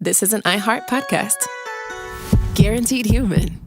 this is an iHeart podcast. Guaranteed Human.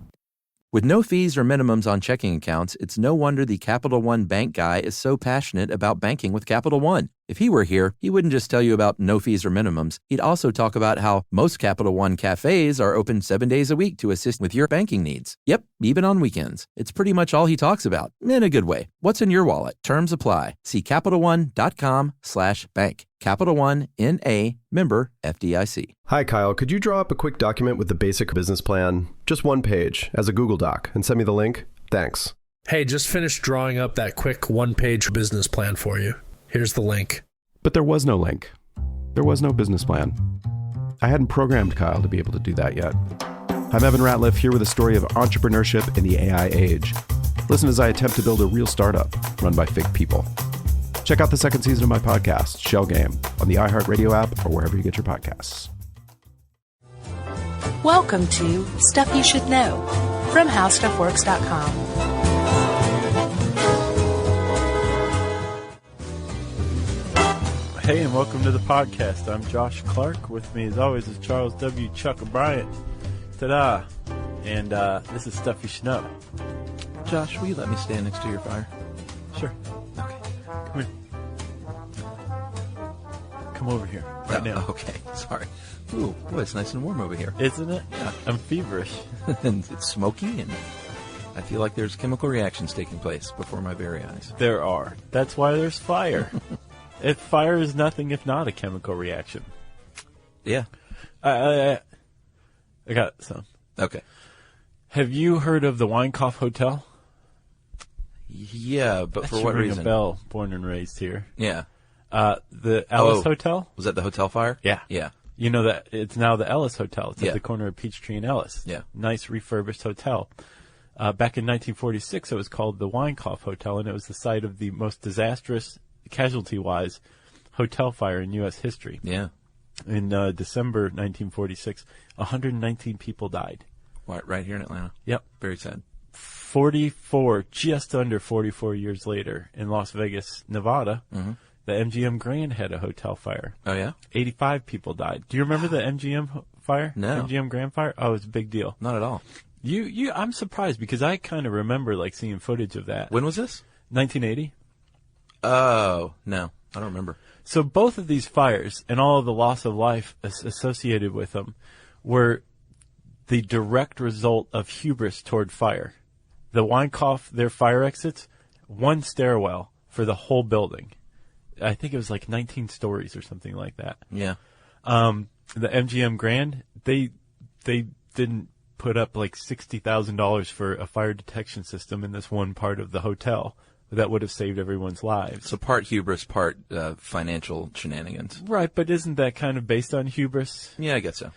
With no fees or minimums on checking accounts, it's no wonder the Capital One bank guy is so passionate about banking with Capital One. If he were here, he wouldn't just tell you about no fees or minimums. He'd also talk about how most Capital One cafes are open 7 days a week to assist with your banking needs. Yep, even on weekends. It's pretty much all he talks about, in a good way. What's in your wallet? Terms apply. See CapitalOne.com/bank. Capital One, N.A., member FDIC. Hi, Kyle. Could you draw up a quick document with the basic business plan, just one page, as a Google Doc, and send me the link? Thanks. Hey, just finished drawing up that quick one-page business plan for you. Here's the link. But there was no link. There was no business plan. I hadn't programmed Kyle to be able to do that yet. I'm Evan Ratliff, here with a story of entrepreneurship in the AI age. Listen as I attempt to build a real startup run by fake people. Check out the second season of my podcast, Shell Game, on the iHeartRadio app or wherever you get your podcasts. Welcome to Stuff You Should Know from HowStuffWorks.com. Hey, and welcome to the podcast. I'm Josh Clark. With me, as always, is Charles W. Chuck O'Brien. Ta-da! And this is Stuff You Should Know. Josh, will you let me stand next to your fire? Sure. Okay. Come here. Come over here right now. Okay, sorry. Ooh, boy, it's nice and warm over here. Isn't it? Yeah. I'm feverish. And it's smoky, and I feel like there's chemical reactions taking place before my very eyes. There are. That's why there's fire. If fire is nothing if not a chemical reaction. Yeah. I got some. Okay. Have you heard of the Weinkauf Hotel? Yeah, but That for should what ring reason? a bell. Born and raised here. Yeah. The Ellis Hotel? Was that the hotel fire? Yeah. Yeah. You know that it's now the Ellis Hotel. It's Yeah. at the corner of Peachtree and Ellis. Yeah. Nice refurbished hotel. Back in 1946, it was called the Weinkauf Hotel, and it was the site of the most disastrous, casualty-wise, hotel fire in U.S. history. Yeah. In December 1946, 119 people died. Right here in Atlanta. Yep. Very sad. 44, just under 44 years later, in Las Vegas, Nevada, the MGM Grand had a hotel fire. Oh, yeah? 85 people died. Do you remember the MGM fire? No. MGM Grand fire? Oh, it was a big deal. Not at all. I'm surprised because I kind of remember like seeing footage of that. When was this? 1980. Oh, no. I don't remember. So both of these fires and all of the loss of life associated with them were the direct result of hubris toward fire. The Weinkauf, their fire exits, one stairwell for the whole building. I think it was like 19 stories or something like that. Yeah. The MGM Grand, they didn't put up like $60,000 for a fire detection system in this one part of the hotel that would have saved everyone's lives. So part hubris, part financial shenanigans. Right, but isn't that kind of based on hubris? Yeah, I guess so.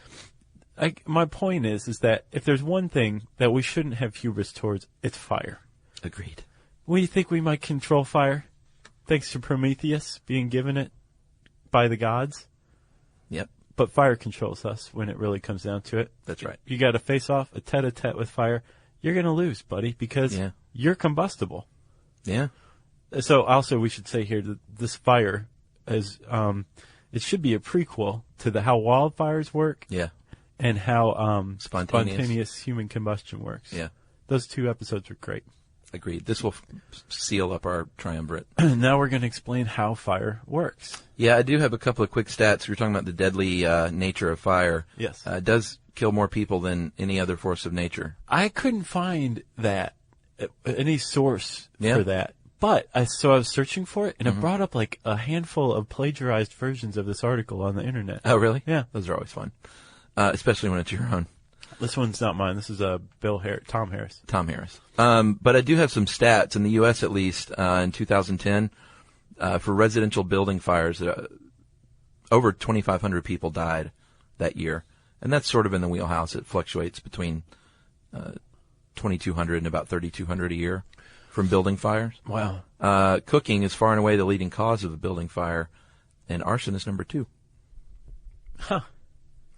My point is that if there's one thing that we shouldn't have hubris towards, it's fire. Agreed. We think we might control fire, thanks to Prometheus being given it by the gods. Yep. But fire controls us when it really comes down to it. That's right. You got to face off a tete-a-tete with fire. You're going to lose, buddy, because you're combustible. Yeah. So also we should say here that this fire is, it should be a prequel to how wildfires work. Yeah. And how spontaneous human combustion works. Yeah. Those two episodes are great. Agreed. This will seal up our triumvirate. Now we're going to explain how fire works. Yeah, I do have a couple of quick stats. You're talking about the deadly nature of fire. Yes. It does kill more people than any other force of nature. I couldn't find that, any source for that. But I was searching for it, and it brought up like a handful of plagiarized versions of this article on the internet. Oh, really? Yeah. Those are always fun. Especially when it's your own. This one's not mine. This is Tom Harris. Tom Harris. But I do have some stats in the U.S. at least in 2010 for residential building fires. Over 2,500 people died that year, and that's sort of in the wheelhouse. It fluctuates between 2,200 and about 3,200 a year from building fires. Wow. Cooking is far and away the leading cause of a building fire, and arson is number 2. Huh.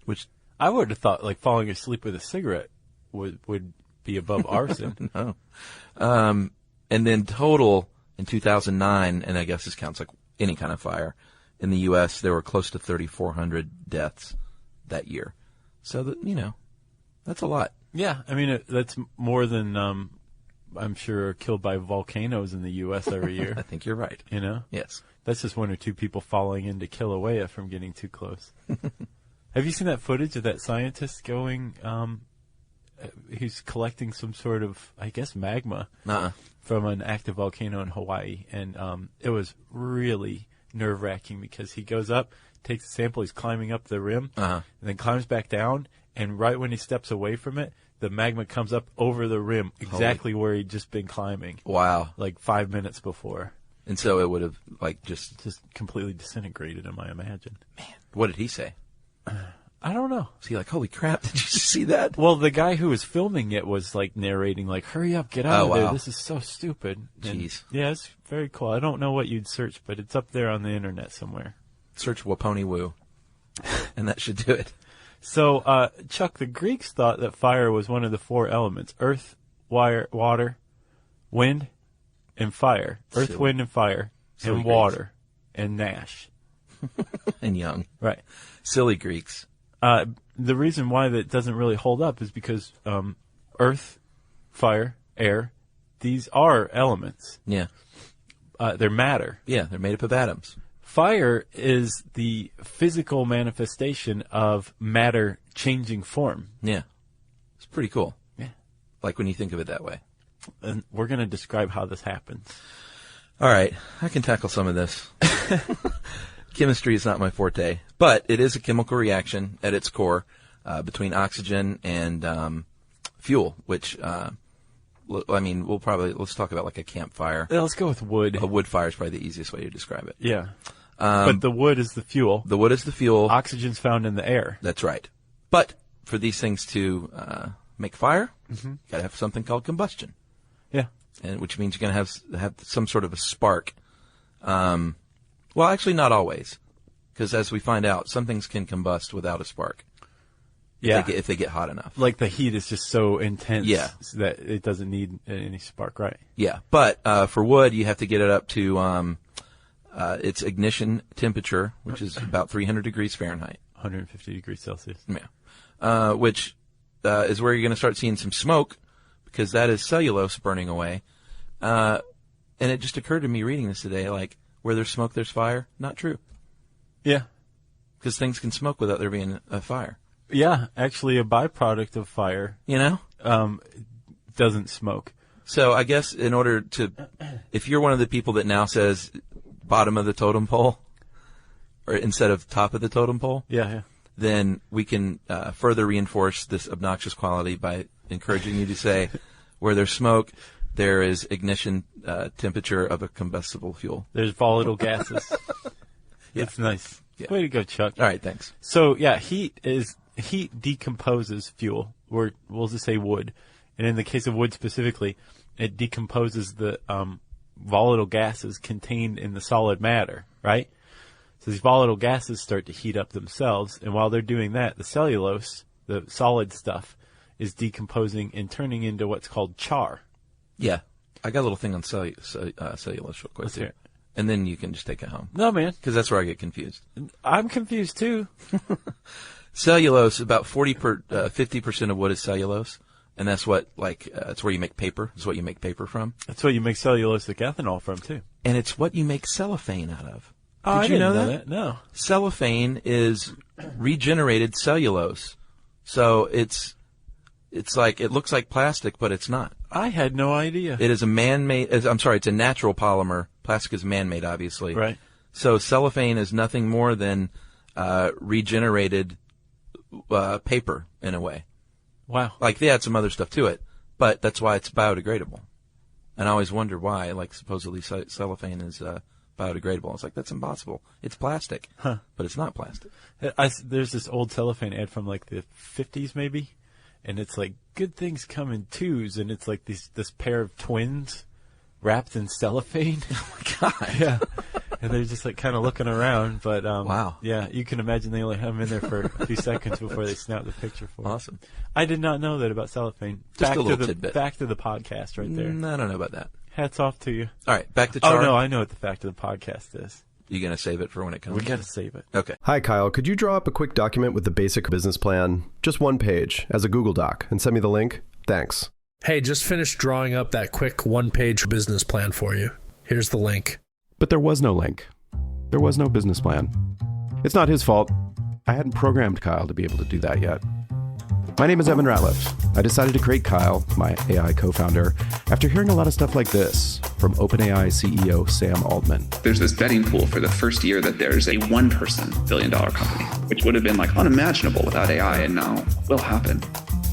Which I would have thought like falling asleep with a cigarette would be above arson. No. And then total in 2009, and I guess this counts like any kind of fire, in the U.S., there were close to 3,400 deaths that year. So that, that's a lot. Yeah, I mean, that's more than I'm sure are killed by volcanoes in the U.S. every year. I think you're right. Yes. That's just one or two people falling into Kilauea from getting too close. Have you seen that footage of that scientist going? He's collecting some sort of, I guess, magma from an active volcano in Hawaii, and it was really nerve-wracking because he goes up, takes a sample, he's climbing up the rim, and then climbs back down, and right when he steps away from it, the magma comes up over the rim, exactly where he'd just been climbing. Wow. Like 5 minutes before. And so it would have, just completely disintegrated him, I imagine. Man, what did he say? I don't know. Was he like, holy crap, did you see that? Well, the guy who was filming it was narrating, hurry up, get out of there. This is so stupid. Jeez. Yeah, it's very cool. I don't know what you'd search, but it's up there on the internet somewhere. Search Waponi Woo, and that should do it. So, Chuck, the Greeks thought that fire was one of the 4 elements: earth, water, wind, and fire. Earth, Silly. wind, and fire, Silly and Greeks. water, and Nash. And Young. Right. Silly Greeks. The reason why that doesn't really hold up is because earth, fire, air, these are elements. Yeah. They're matter. Yeah, they're made up of atoms. Fire is the physical manifestation of matter changing form. Yeah. It's pretty cool. Yeah. Like when you think of it that way. And we're going to describe how this happens. All right. I can tackle some of this. Chemistry is not my forte, but it is a chemical reaction at its core between oxygen and fuel, which, let's talk about like a campfire. Let's go with wood. A wood fire is probably the easiest way to describe it. Yeah. But the wood is the fuel. The wood is the fuel. Oxygen's found in the air. That's right. But for these things to make fire, you got to have something called combustion. Yeah. And which means you're going to have some sort of a spark. Well, actually, not always, because as we find out, some things can combust without a spark. Yeah. If they get hot enough. Like the heat is just so intense Yeah. that it doesn't need any spark, right? Yeah. But for wood, you have to get it up to its ignition temperature, which is about 300 degrees Fahrenheit. 150 degrees Celsius. Yeah. Which is where you're going to start seeing some smoke, because that is cellulose burning away. And it just occurred to me reading this today, where there's smoke, there's fire. Not true. Yeah. Because things can smoke without there being a fire. Yeah, actually a byproduct of fire doesn't smoke. So I guess in order to, if you're one of the people that now says bottom of the totem pole, or instead of top of the totem pole, Yeah. then we can further reinforce this obnoxious quality by encouraging you to say, where there's smoke, there is ignition temperature of a combustible fuel. There's volatile gases. Yeah. It's nice. Yeah. Way to go, Chuck. All right, thanks. So, yeah, heat decomposes fuel, or we'll just say wood. And in the case of wood specifically, it decomposes the volatile gases contained in the solid matter, right? So these volatile gases start to heat up themselves, and while they're doing that, the cellulose, the solid stuff, is decomposing and turning into what's called char. Yeah. I got a little thing on cellulose real quick. Let's hear it. And then you can just take it home. No, man. Because that's where I get confused. I'm confused, too. Cellulose, about 50% of wood is cellulose. And that's what, it's where you make paper. It's what you make paper from. That's what you make cellulosic ethanol from, too. And it's what you make cellophane out of. Oh, Did you know didn't that? No. Cellophane is regenerated cellulose. So it's like, it looks like plastic, but it's not. I had no idea. It is a man-made, it's a natural polymer. Plastic is man-made, obviously. Right. So cellophane is nothing more than regenerated paper in a way. Wow. They add some other stuff to it, but that's why it's biodegradable. And I always wonder why, supposedly cellophane is biodegradable. It's that's impossible. It's plastic, but it's not plastic. There's this old cellophane ad from the 50s maybe, and it's good things come in twos, and it's this pair of twins wrapped in cellophane. Oh my God. Yeah. And they're just kind of looking around, but wow. Yeah, you can imagine they only have them in there for a few seconds before they snap the picture for them. Awesome. I did not know that about cellophane. Just a little tidbit. Back to the podcast right there. I don't know about that. Hats off to you. All right, back to char. Oh, no, I know what the fact of the podcast is. You going to save it for when it comes? We got to save it. Okay. Hi, Kyle. Could you draw up a quick document with the basic business plan, just one page, as a Google Doc, and send me the link? Thanks. Hey, just finished drawing up that quick one-page business plan for you. Here's the link. But there was no link. There was no business plan. It's not his fault. I hadn't programmed Kyle to be able to do that yet. My name is Evan Ratliff. I decided to create Kyle, my AI co-founder, after hearing a lot of stuff like this from OpenAI CEO Sam Altman. There's this betting pool for the first year that there's a one-person billion-dollar company, which would have been like unimaginable without AI, and now will happen.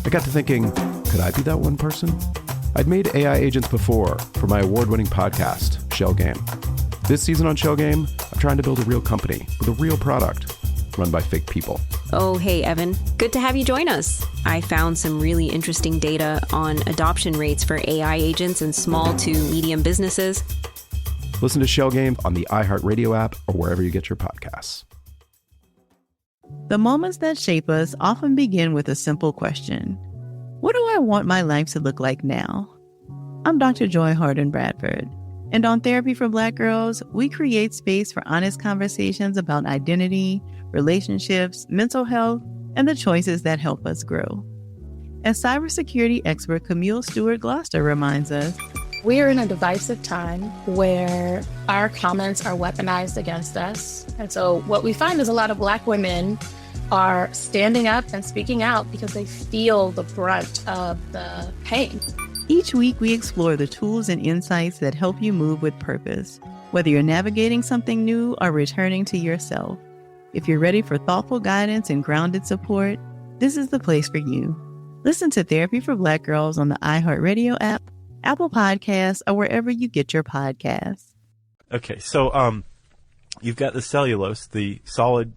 I got to thinking, could I be that one person? I'd made AI agents before for my award-winning podcast, Shell Game. This season on Shell Game, I'm trying to build a real company with a real product run by fake people. Oh, hey, Evan. Good to have you join us. I found some really interesting data on adoption rates for AI agents in small to medium businesses. Listen to Shell Game on the iHeartRadio app or wherever you get your podcasts. The moments that shape us often begin with a simple question. What do I want my life to look like now? I'm Dr. Joy Harden Bradford, and on Therapy for Black Girls, we create space for honest conversations about identity, relationships, mental health, and the choices that help us grow. As cybersecurity expert Camille Stewart Gloucester reminds us, we are in a divisive time where our comments are weaponized against us. And so what we find is a lot of Black women are standing up and speaking out because they feel the brunt of the pain. Each week we explore the tools and insights that help you move with purpose, whether you're navigating something new or returning to yourself. If you're ready for thoughtful guidance and grounded support, this is the place for you. Listen to Therapy for Black Girls on the iHeartRadio app, Apple Podcasts, or wherever you get your podcasts. Okay, so you've got the cellulose, the solid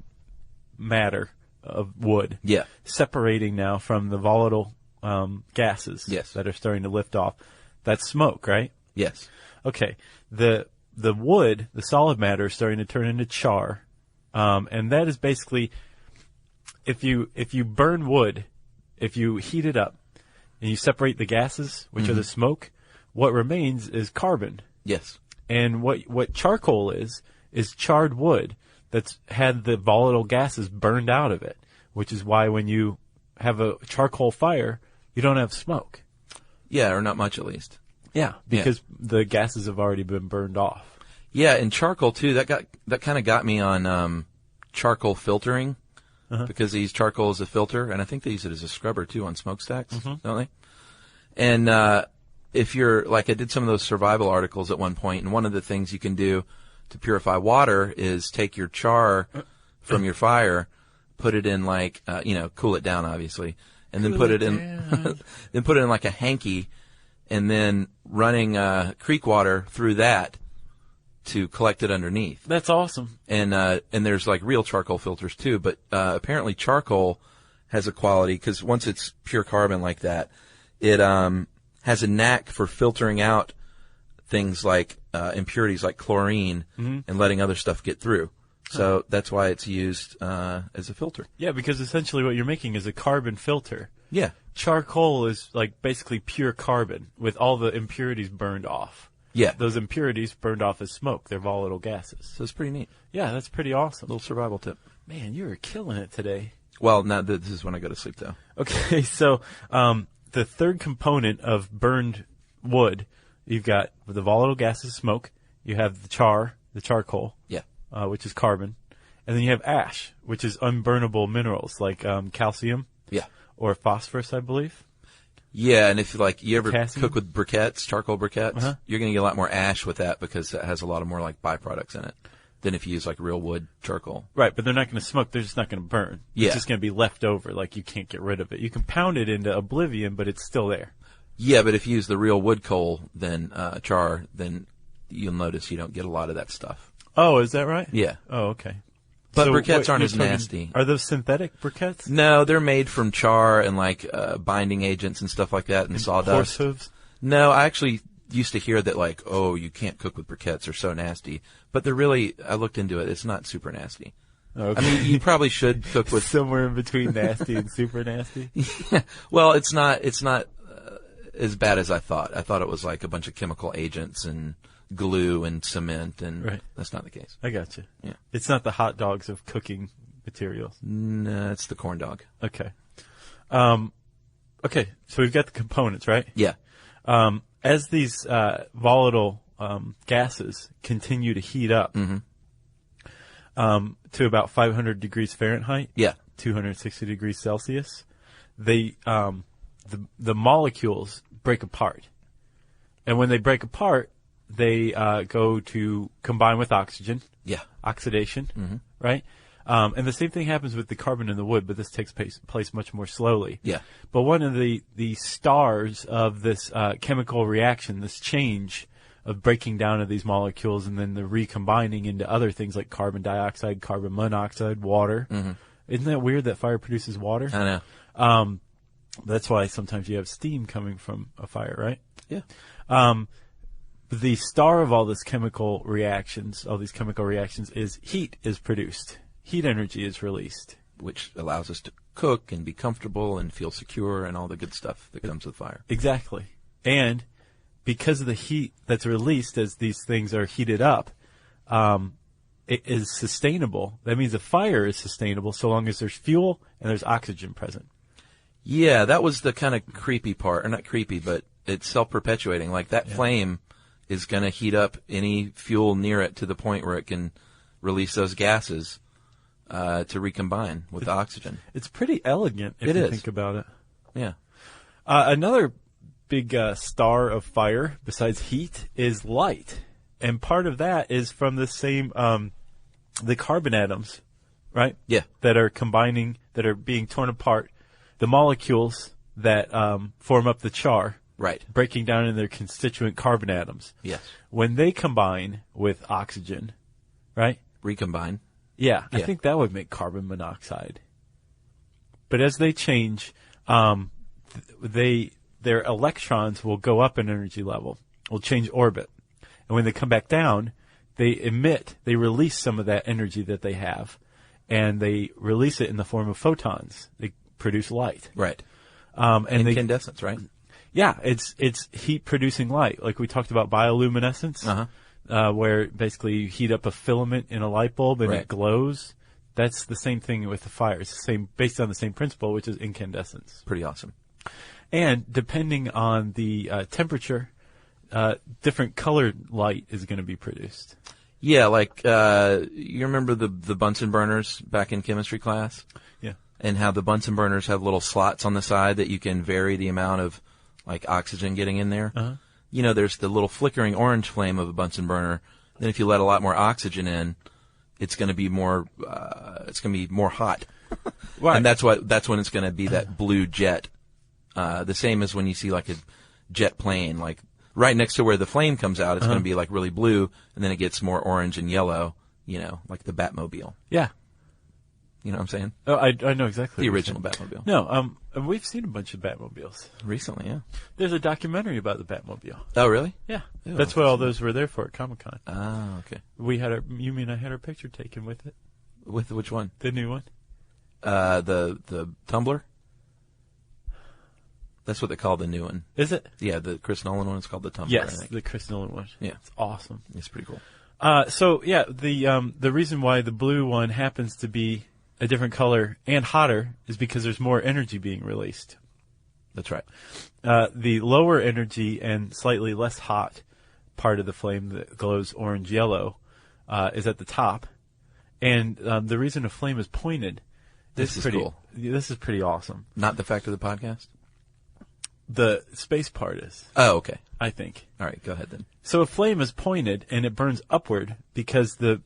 matter of wood, separating now from the volatile gases that are starting to lift off. That's smoke, right? Yes. Okay, the wood, the solid matter, is starting to turn into char. And that is basically, if you burn wood, if you heat it up and you separate the gases, which are the smoke, what remains is carbon. Yes. And what charcoal is charred wood that's had the volatile gases burned out of it, which is why when you have a charcoal fire, you don't have smoke. Yeah, or not much at least. Yeah, because the gases have already been burned off. Yeah, and charcoal too. That kind of got me on charcoal filtering because they use charcoal as a filter, and I think they use it as a scrubber too on smokestacks, don't they? And if you're like, I did some of those survival articles at one point, and one of the things you can do to purify water is take your char from your fire, put it in like cool it down obviously, and then put it in like a hanky, and then running creek water through that to collect it underneath. That's awesome. And there's like real charcoal filters too, but apparently charcoal has a quality, because once it's pure carbon like that, it has a knack for filtering out things like impurities like chlorine and letting other stuff get through. So that's why it's used as a filter. Yeah, because essentially what you're making is a carbon filter. Yeah. Charcoal is like basically pure carbon with all the impurities burned off. Yeah. Those impurities burned off as smoke. They're volatile gases. So it's pretty neat. Yeah, that's pretty awesome. Little survival tip. Man, you are killing it today. Well, now this is when I go to sleep, though. Okay, so the third component of burned wood, you've got the volatile gases, smoke. You have the charcoal, which is carbon. And then you have ash, which is unburnable minerals like calcium or phosphorus, I believe. Yeah, and if you ever Potassium. cook with briquettes, charcoal briquettes, you're going to get a lot more ash with that because it has a lot of more like byproducts in it than if you use like real wood charcoal. Right, but they're not going to smoke. They're just not going to burn. Yeah. It's just going to be left over. Like you can't get rid of it. You can pound it into oblivion, but it's still there. Yeah, but if you use the real wood coal, then char, then you'll notice you don't get a lot of that stuff. Oh, is that right? Yeah. Oh, okay. But So briquettes aren't you're as talking- nasty. Are those synthetic briquettes? No, they're made from char and like binding agents and stuff like that and sawdust. Horse hooves? No, I actually used to hear that like, oh, you can't cook with briquettes, they're so nasty. But they're really, I looked into it, it's not super nasty. Okay. I mean, you probably should cook with somewhere in between nasty and super nasty. Yeah. Well, it's not as bad as I thought. I thought it was like a bunch of chemical agents and glue and cement, and Right. that's not the case. I got you. Yeah. It's not the hot dogs of cooking materials. No, it's the corn dog. Okay. Okay, so we've got the components, right? Yeah. As these volatile gases continue to heat up Mm-hmm. To about 500 degrees Fahrenheit, Yeah. 260 degrees Celsius, they the molecules break apart, and when they break apart, they go to combine with oxygen. Yeah. Oxidation, Mm-hmm. right? And the same thing happens with the carbon in the wood, but this takes place much more slowly. Yeah. But one of the stars of this chemical reaction, this change of breaking down of these molecules and then the recombining into other things like carbon dioxide, carbon monoxide, water. Mm-hmm. Isn't that weird that fire produces water? I know. That's why sometimes you have steam coming from a fire, right? Yeah. The star of all these chemical reactions is heat is produced. Heat energy is released. Which allows us to cook and be comfortable and feel secure and all the good stuff that comes with fire. Exactly. And because of the heat that's released as these things are heated up, it is sustainable. That means a fire is sustainable so long as there's fuel and there's oxygen present. Yeah, that was the kind of creepy part. Or not creepy, but it's self-perpetuating. Like that flame is going to heat up any fuel near it to the point where it can release those gases to recombine with the oxygen. It's pretty elegant if you think about it. Yeah. Another big star of fire besides heat is light. And part of that is from the same, the carbon atoms, right? Yeah. That are combining, that are being torn apart. The molecules that form up the char. Right. Breaking down in their constituent carbon atoms. Yes. When they combine with oxygen, right? Recombine. Yeah. I think that would make carbon monoxide. But as they change, their electrons will go up in energy level, will change orbit. And when they come back down, they release some of that energy that they have, and they release it in the form of photons. They produce light. Right. And incandescence, right? Yeah, it's heat producing light. Like we talked about bioluminescence, where basically you heat up a filament in a light bulb and it glows. That's the same thing with the fire. It's the same, based on the same principle, which is incandescence. Pretty awesome. And depending on the temperature, different colored light is going to be produced. Yeah, like you remember the Bunsen burners back in chemistry class? Yeah. And how the Bunsen burners have little slots on the side that you can vary the amount of like oxygen getting in there. Uh-huh. You know, there's the little flickering orange flame of a Bunsen burner. Then if you let a lot more oxygen in, it's going to be more hot. Right. And that's when it's going to be that blue jet. The same as when you see like a jet plane, like right next to where the flame comes out, it's going to be like really blue, and then it gets more orange and yellow, you know, like the Batmobile. Yeah. You know what I'm saying? Oh, I know exactly. The original Batmobile. No, we've seen a bunch of Batmobiles. Recently, yeah. There's a documentary about the Batmobile. Oh, really? Yeah. Ew, That's what all those were there for at Comic-Con. Ah, okay. You mean I had our picture taken with it? With which one? The new one? The Tumbler? That's what they call the new one. Is it? Yeah, the Chris Nolan one is called the Tumbler. Yes, I think. the Chris Nolan one. Yeah. It's awesome. It's pretty cool. So yeah, the reason why the blue one happens to be a different color and hotter is because there's more energy being released. That's right. The lower energy and slightly less hot part of the flame that glows orange yellow is at the top, and the reason a flame is pointed. This is pretty cool. This is pretty awesome. Not the fact of the podcast? The space part is. Oh, okay. I think. All right, go ahead then. So a flame is pointed and it burns upward because the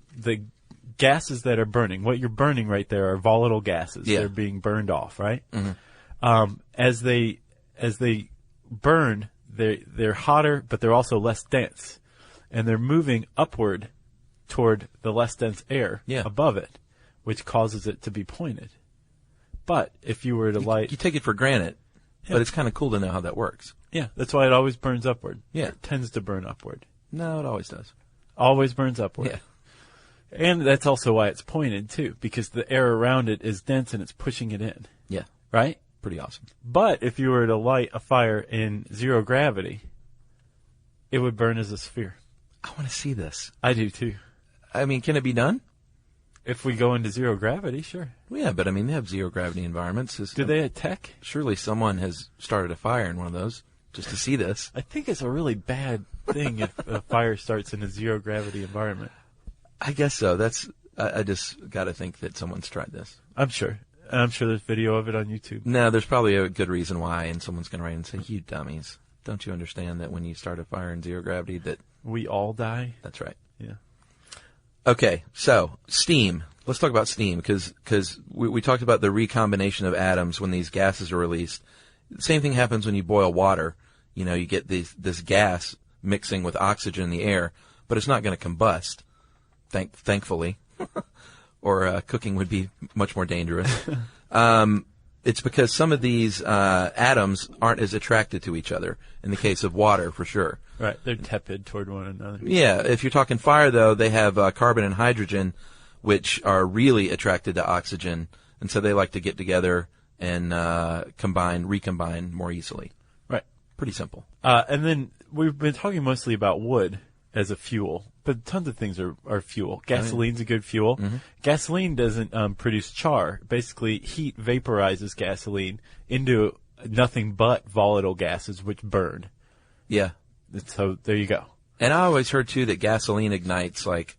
gases that are burning, what you're burning right there are volatile gases. Yeah. They're being burned off, right? Mm-hmm. As they burn, they're hotter, but they're also less dense, and they're moving upward toward the less dense air above it, which causes it to be pointed. But if you were to light, you take it for granted, but it's kind of cool to know how that works. Yeah, that's why it always burns upward. Yeah, it tends to burn upward. No, it always does. Always burns upward. Yeah. And that's also why it's pointed, too, because the air around it is dense and it's pushing it in. Yeah. Right? Pretty awesome. But if you were to light a fire in zero gravity, it would burn as a sphere. I want to see this. I do too. I mean, can it be done? If we go into zero gravity, sure. Well, yeah, but I mean, they have zero gravity environments. Do they at Tech? Surely someone has started a fire in one of those just to see this. I think it's a really bad thing if a fire starts in a zero gravity environment. I guess so. I just got to think that someone's tried this. I'm sure. And I'm sure there's video of it on YouTube. No, there's probably a good reason why, and someone's going to write and say, "You dummies. Don't you understand that when you start a fire in zero gravity that..." We all die? That's right. Yeah. Okay, so steam. Let's talk about steam because we talked about the recombination of atoms when these gases are released. The same thing happens when you boil water. You know, you get this gas mixing with oxygen in the air, but it's not going to combust, thankfully, or cooking would be much more dangerous. It's because some of these atoms aren't as attracted to each other. In the case of water, for sure. Right, they're tepid toward one another. Yeah, if you're talking fire, though, they have carbon and hydrogen, which are really attracted to oxygen, and so they like to get together and recombine more easily. Right. Pretty simple. And then we've been talking mostly about wood as a fuel, but tons of things are fuel. Gasoline's a good fuel. Mm-hmm. Gasoline doesn't produce char. Basically, heat vaporizes gasoline into nothing but volatile gases which burn. Yeah. So there you go. And I always heard, too, that gasoline ignites like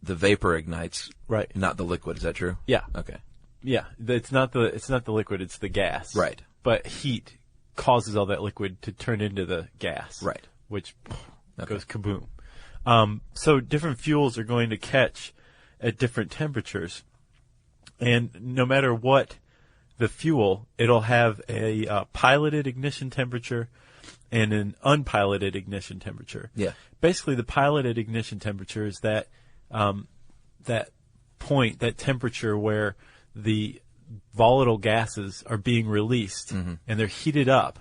the vapor ignites, right? Not the liquid. Is that true? Yeah. Okay. Yeah, it's not the liquid, it's the gas. Right. But heat causes all that liquid to turn into the gas. Right. Which goes kaboom. So different fuels are going to catch at different temperatures. And no matter what the fuel, it'll have a piloted ignition temperature and an unpiloted ignition temperature. Yeah. Basically, the piloted ignition temperature is that that temperature where the volatile gases are being released, mm-hmm. and they're heated up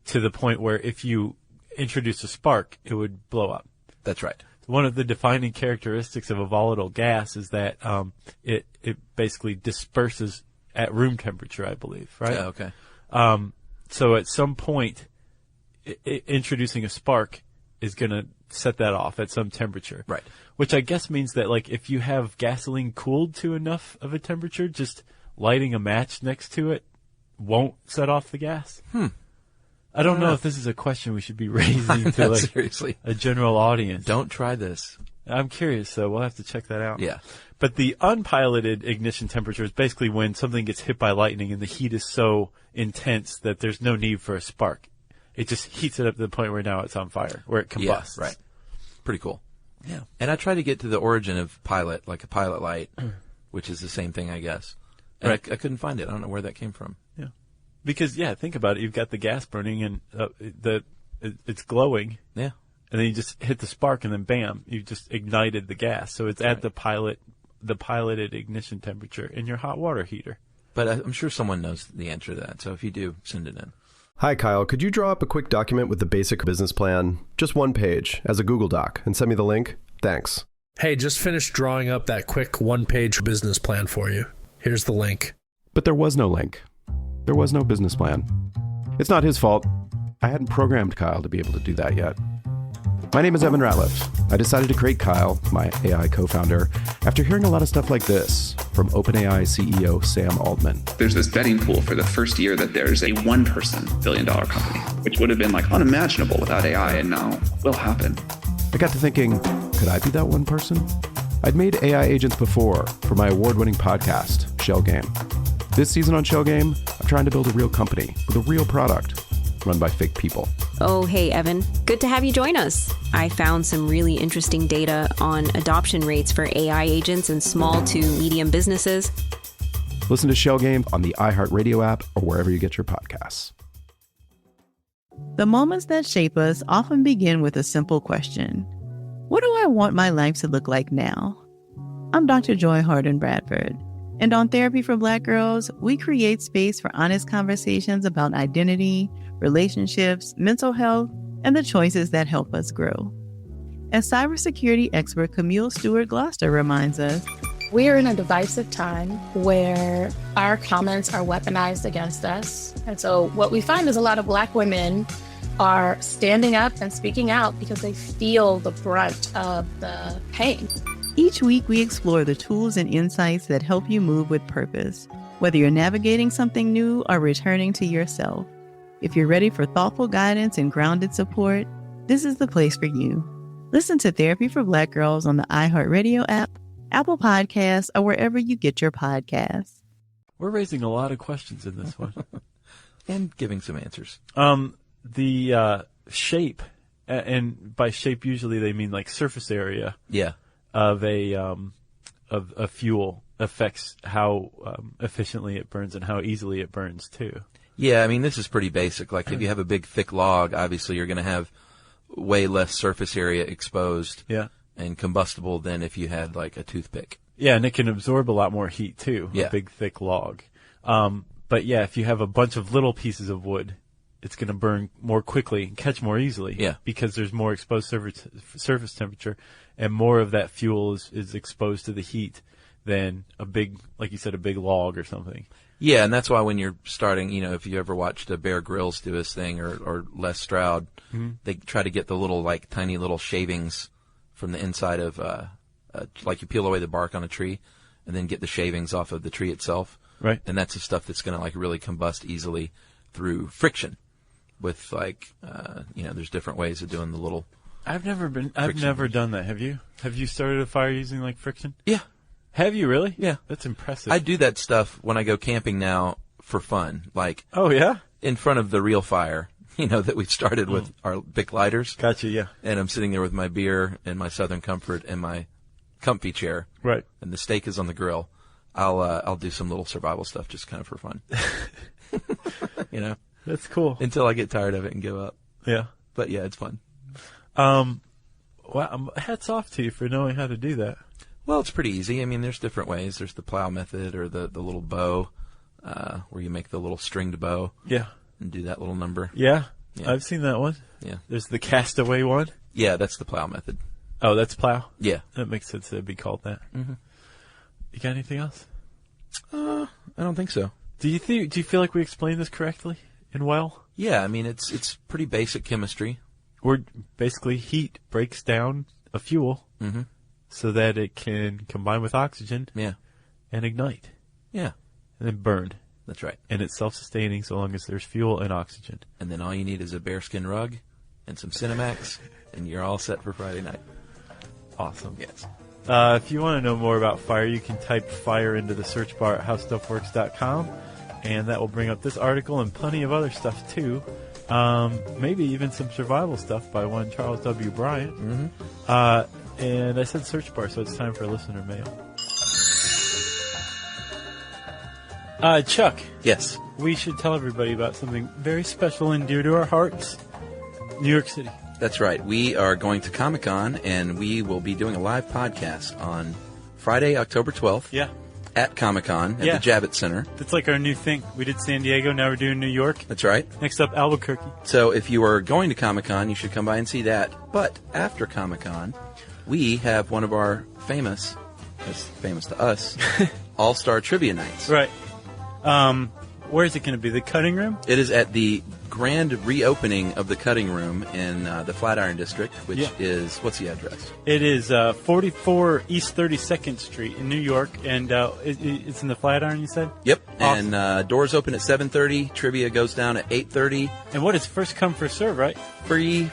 to the point where if you introduce a spark, it would blow up. That's right. One of the defining characteristics of a volatile gas is that it basically disperses at room temperature, I believe, right? Yeah, okay. So at some point, introducing a spark is going to set that off at some temperature. Right. Which I guess means that, like, if you have gasoline cooled to enough of a temperature, just lighting a match next to it won't set off the gas. I don't know if this is a question we should be raising to seriously. A general audience. Don't try this. I'm curious, so we'll have to check that out. Yeah. But the unpiloted ignition temperature is basically when something gets hit by lightning and the heat is so intense that there's no need for a spark. It just heats it up to the point where now it's on fire, where it combusts. Yeah, right. Pretty cool. Yeah. And I tried to get to the origin of pilot, like a pilot light, which is the same thing, I guess. And I couldn't find it. I don't know where that came from. Yeah. Because, think about it. You've got the gas burning and it's glowing. Yeah. And then you just hit the spark and then bam, you just ignited the gas. So it's at the piloted ignition temperature in your hot water heater. But I'm sure someone knows the answer to that. So if you do, send it in. Hi, Kyle. Could you draw up a quick document with the basic business plan, just one page, as a Google Doc, and send me the link? Thanks. Hey, just finished drawing up that quick one-page business plan for you. Here's the link. But there was no link. There was no business plan. It's not his fault. I hadn't programmed Kyle to be able to do that yet. My name is Evan Ratliff. I decided to create Kyle, my AI co-founder, after hearing a lot of stuff like this from OpenAI CEO Sam Altman. There's this betting pool for the first year that there's a one-person billion-dollar company, which would have been like unimaginable without AI, and now will happen. I got to thinking, could I be that one person? I'd made AI agents before for my award-winning podcast, Shell Game. This season on Shell Game, I'm trying to build a real company with a real product run by fake people. Oh, hey, Evan. Good to have you join us. I found some really interesting data on adoption rates for AI agents in small to medium businesses. Listen to Shell Game on the iHeartRadio app or wherever you get your podcasts. The moments that shape us often begin with a simple question. What do I want my life to look like now? I'm Dr. Joy Harden Bradford, and on Therapy for Black Girls, we create space for honest conversations about identity, relationships, mental health, and the choices that help us grow. As cybersecurity expert Camille Stewart-Gloucester reminds us, we are in a divisive time where our comments are weaponized against us. And so what we find is a lot of Black women are standing up and speaking out because they feel the brunt of the pain. Each week, we explore the tools and insights that help you move with purpose, whether you're navigating something new or returning to yourself. If you're ready for thoughtful guidance and grounded support, this is the place for you. Listen to Therapy for Black Girls on the iHeartRadio app, Apple Podcasts, or wherever you get your podcasts. We're raising a lot of questions in this one. And giving some answers. The shape, and by shape usually they mean like surface area. Yeah. Of a fuel affects how efficiently it burns and how easily it burns too. Yeah, I mean, this is pretty basic. Like, if you have a big, thick log, obviously you're going to have way less surface area exposed and combustible than if you had, like, a toothpick. Yeah, and it can absorb a lot more heat, too, a big, thick log. But, yeah, if you have a bunch of little pieces of wood, it's going to burn more quickly and catch more easily because there's more exposed surface temperature, and more of that fuel is exposed to the heat than a big, like you said, a big log or something. Yeah, and that's why when you're starting, if you ever watched Bear Grylls do his thing or Les Stroud, they try to get the little, like, tiny little shavings from the inside of, like you peel away the bark on a tree and then get the shavings off of the tree itself. Right. And that's the stuff that's going to, like, really combust easily through friction with, like, there's different ways of doing the little. I've never done that. Have you? Have you started a fire using, like, friction? Yeah. Have you really? Yeah. That's impressive. I do that stuff when I go camping now for fun. Like, oh, yeah? In front of the real fire, that we've started with our Bic lighters. Gotcha, yeah. And I'm sitting there with my beer and my Southern Comfort and my comfy chair. Right. And the steak is on the grill. I'll do some little survival stuff just kind of for fun. That's cool. Until I get tired of it and give up. Yeah. But yeah, it's fun. Wow, hats off to you for knowing how to do that. Well, it's pretty easy. I mean, there's different ways. There's the plow method or the little bow, where you make the little stringed bow. Yeah. And do that little number. Yeah. I've seen that one. Yeah. There's the castaway one. Yeah, that's the plow method. Oh, that's plow? Yeah. That makes sense. It'd be called that. Mm-hmm. You got anything else? I don't think so. Do you feel like we explained this correctly and well? Yeah, I mean, it's pretty basic chemistry. Where basically heat breaks down a fuel so that it can combine with oxygen and ignite. Yeah. And then burn. That's right. And it's self-sustaining so long as there's fuel and oxygen. And then all you need is a bearskin rug and some Cinemax, and you're all set for Friday night. Awesome. Yes. If you want to know more about fire, you can type fire into the search bar at howstuffworks.com, and that will bring up this article and plenty of other stuff, too. Maybe even some survival stuff by one Charles W. Bryant. And I said search bar, so it's time for listener mail. Chuck. Yes. We should tell everybody about something very special and dear to our hearts. New York City. That's right. We are going to Comic-Con, and we will be doing a live podcast on Friday, October 12th. Yeah. At Comic-Con at the Javits Center. That's like our new thing. We did San Diego, now we're doing New York. That's right. Next up, Albuquerque. So if you are going to Comic-Con, you should come by and see that. But after Comic-Con, we have one of our famous to us, All-Star Trivia Nights. Right. Where is it going to be? The Cutting Room? It is at the grand reopening of the Cutting Room in the Flatiron District, which is, what's the address? It is 44 East 32nd Street in New York, and it's in the Flatiron, you said? Yep. Awesome. And doors open at 7:30. Trivia goes down at 8:30. And what is first come, first serve, right? Free,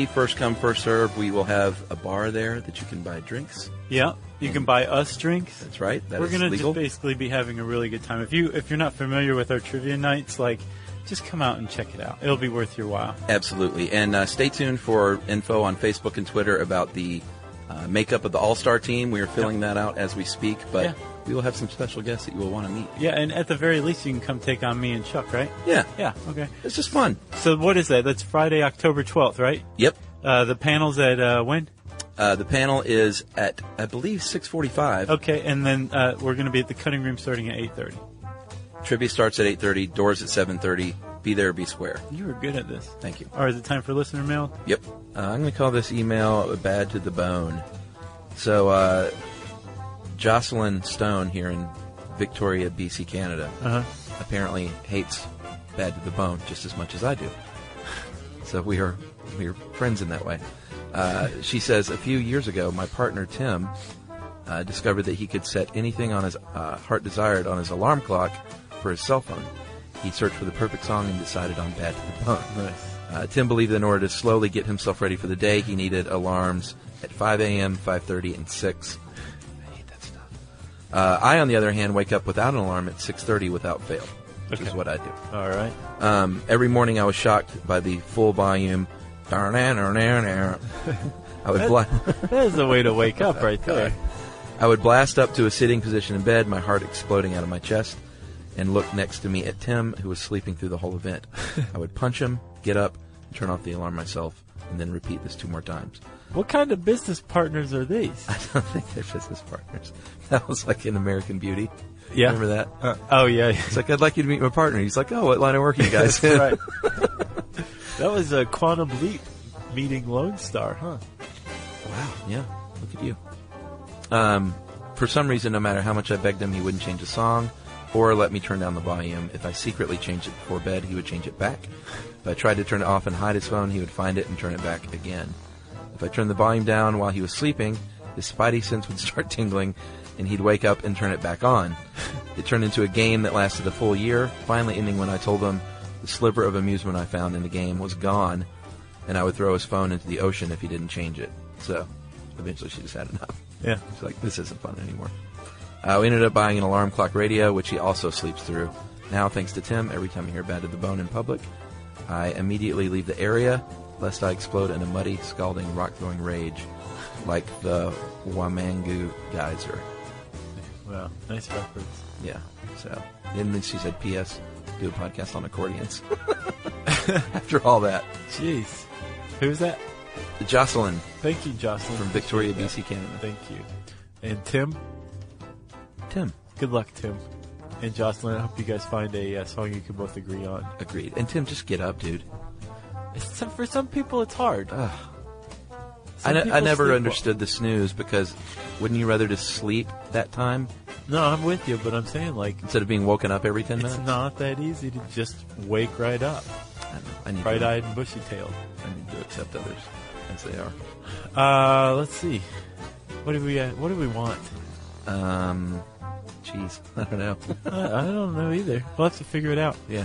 first come, first serve. We will have a bar there that you can buy drinks. Yeah. You can buy us drinks. That's right. We're going to just basically be having a really good time. If you're not familiar with our trivia nights, just come out and check it out. It'll be worth your while. Absolutely. And stay tuned for info on Facebook and Twitter about the makeup of the All-Star team. We are filling that out as we speak, but we will have some special guests that you will want to meet. Yeah, and at the very least, you can come take on me and Chuck, right? Yeah. Yeah, okay. It's just fun. So what is that? That's Friday, October 12th, right? Yep. The panel's at when? The panel is at, I believe, 6:45. Okay, and then we're going to be at the Cutting Room starting at 8:30. Trivia starts at 8:30, doors at 7:30. Be there, be square. You were good at this. Thank you. All right, is it time for listener mail? Yep. I'm going to call this email Bad to the Bone. So, Jocelyn Stone here in Victoria, BC, Canada, apparently hates Bad to the Bone just as much as I do. So we are friends in that way. She says, a few years ago, my partner Tim discovered that he could set anything on his heart desired on his alarm clock for his cell phone. He searched for the perfect song and decided on Bad to the Bone. Nice. Tim believed that in order to slowly get himself ready for the day, he needed alarms at 5 a.m., 5:30, and 6. I hate that stuff. I, on the other hand, wake up without an alarm at 6:30 without fail, which is what I do. All right. Every morning I was shocked by the full volume. I would That is a way to wake up right there. I would blast up to a sitting position in bed, my heart exploding out of my chest, and look next to me at Tim, who was sleeping through the whole event. I would punch him, get up, and turn off the alarm myself, and then repeat this 2 more times. What kind of business partners are these? I don't think they're business partners. That was like in American Beauty. Yeah. Remember that? Oh, yeah. It's like, I'd like you to meet my partner. He's like, oh, what line of work are you guys in? That's right. That was a Quantum Leap meeting Lone Star, huh? Wow. Yeah. Look at you. For some reason, no matter how much I begged him, he wouldn't change the song or let me turn down the volume. If I secretly changed it before bed, he would change it back. If I tried to turn it off and hide his phone, he would find it and turn it back again. If I turned the volume down while he was sleeping, his spidey sense would start tingling, and he'd wake up and turn it back on. It turned into a game that lasted a full year, finally ending when I told him the sliver of amusement I found in the game was gone, and I would throw his phone into the ocean if he didn't change it. So, eventually she just had enough. Yeah. She's like, this isn't fun anymore. We ended up buying an alarm clock radio, which he also sleeps through. Now, thanks to Tim, every time I hear Bad to the Bone in public, I immediately leave the area, lest I explode in a muddy, scalding, rock-throwing rage, like the Wamangu geyser. Wow, nice reference. Yeah, so. And then she said, P.S., do a podcast on accordions. After all that. Jeez. Who's that? Jocelyn. Thank you, Jocelyn. From Victoria, BC, Canada. Thank you. And Tim? Tim. Good luck, Tim. And Jocelyn, I hope you guys find a song you can both agree on. Agreed. And Tim, just get up, dude. For some people, it's hard. I never understood the snooze, because wouldn't you rather just sleep that time? No, I'm with you, but I'm saying, like, instead of being woken up every 10 minutes? It's not that easy to just wake right up. I need bright-eyed and bushy-tailed. I need to accept others as they are. Let's see. What do we want? Jeez, I don't know. I don't know either. We'll have to figure it out. Yeah.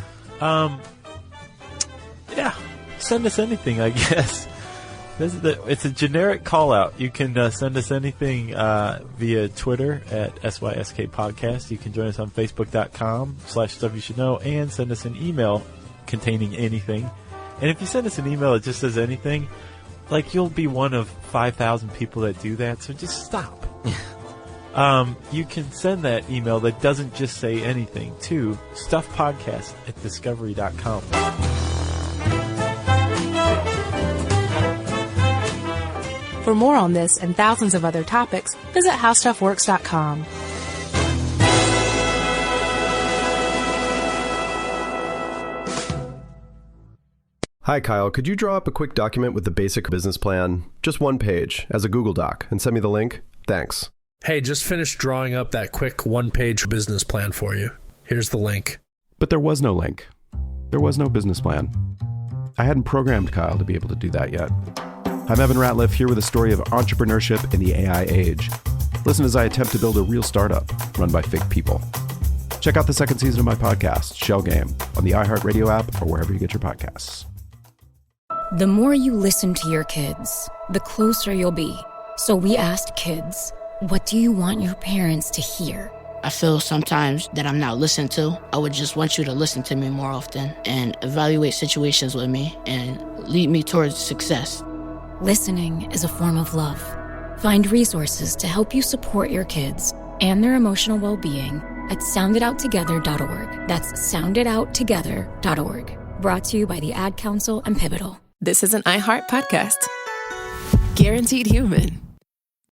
Yeah. Send us anything, I guess. It's a generic call out. You can send us anything via Twitter at SYSK Podcast. You can join us on Facebook.com/Stuff You Should Know and send us an email containing anything. And if you send us an email that just says anything, like, you'll be one of 5,000 people that do that, so just stop. You can send that email that doesn't just say anything to stuffpodcast@discovery.com. For more on this and thousands of other topics, visit howstuffworks.com. Hi, Kyle. Could you draw up a quick document with the basic business plan, just 1 page, as a Google Doc, and send me the link? Thanks. Hey, just finished drawing up that quick 1-page business plan for you. Here's the link. But there was no link. There was no business plan. I hadn't programmed Kyle to be able to do that yet. I'm Evan Ratliff, here with a story of entrepreneurship in the AI age. Listen as I attempt to build a real startup run by fake people. Check out the second season of my podcast, Shell Game, on the iHeartRadio app or wherever you get your podcasts. The more you listen to your kids, the closer you'll be. So we asked kids, what do you want your parents to hear? I feel sometimes that I'm not listened to. I would just want you to listen to me more often and evaluate situations with me and lead me towards success. Listening is a form of love. Find resources to help you support your kids and their emotional well-being at sounditouttogether.org. That's sounditouttogether.org. Brought to you by the Ad Council and Pivotal. This is an iHeart podcast. Guaranteed Human.